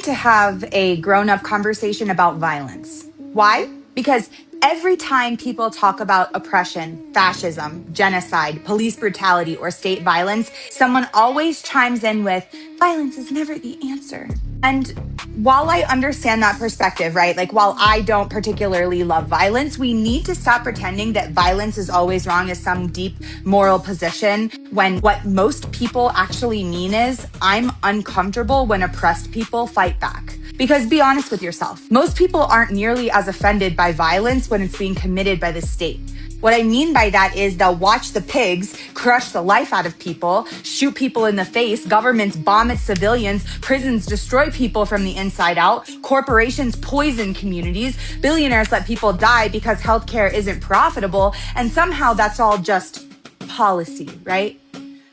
need to have a grown-up conversation about violence. Why? Because every time people talk about oppression, fascism, genocide, police brutality, or state violence, someone always chimes in with, violence is never the answer. And while I understand that perspective, right, like while I don't particularly love violence, we need to stop pretending that violence is always wrong as some deep moral position when what most people actually mean is, I'm uncomfortable when oppressed people fight back. Because be honest with yourself, most people aren't nearly as offended by violence when it's being committed by the state. What I mean by that is they'll watch the pigs crush the life out of people, shoot people in the face, governments bomb its civilians, prisons destroy people from the inside out, corporations poison communities, billionaires let people die because healthcare isn't profitable, and somehow that's all just policy, right?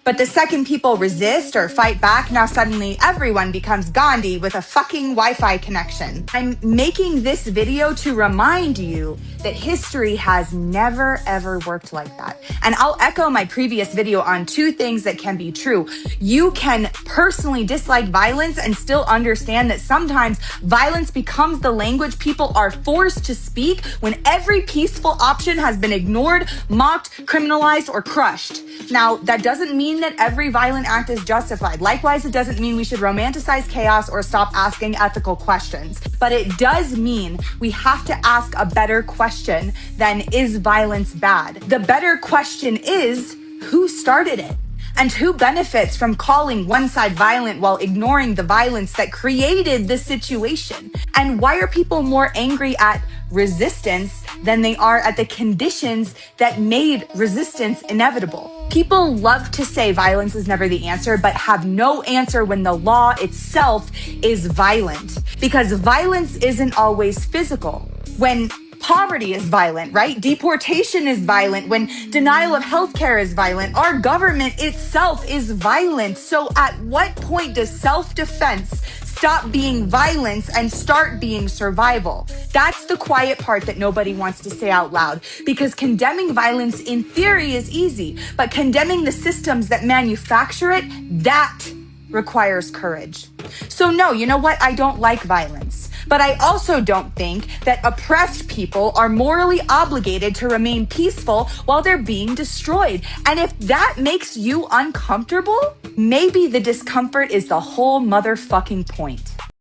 But the second people resist or fight back, now suddenly everyone becomes Gandhi with a fucking Wi-Fi connection. I'm making this video to remind you that history has never ever worked like that. And I'll echo my previous video on two things that can be true. You can personally dislike violence and still understand that sometimes violence becomes the language people are forced to speak when every peaceful option has been ignored, mocked, criminalized, or crushed. Now, that doesn't mean that every violent act is justified. Likewise, it doesn't mean we should romanticize chaos or stop asking ethical questions. But it does mean we have to ask a better question than, is violence bad? The better question is, who started it? And who benefits from calling one side violent while ignoring the violence that created the situation? And why are people more angry at resistance than they are at the conditions that made resistance inevitable? People love to say violence is never the answer, but have no answer when the law itself is violent. Because violence isn't always physical. When poverty is violent, right? Deportation is violent. When denial of healthcare is violent, our government itself is violent. So at what point does self-defense stop being violence and start being survival? That's the quiet part that nobody wants to say out loud, because condemning violence in theory is easy, but condemning the systems that manufacture it, that requires courage. So no, you know what? I don't like violence, but I also don't think that oppressed people are morally obligated to remain peaceful while they're being destroyed. And if that makes you uncomfortable, maybe the discomfort is the whole motherfucking point.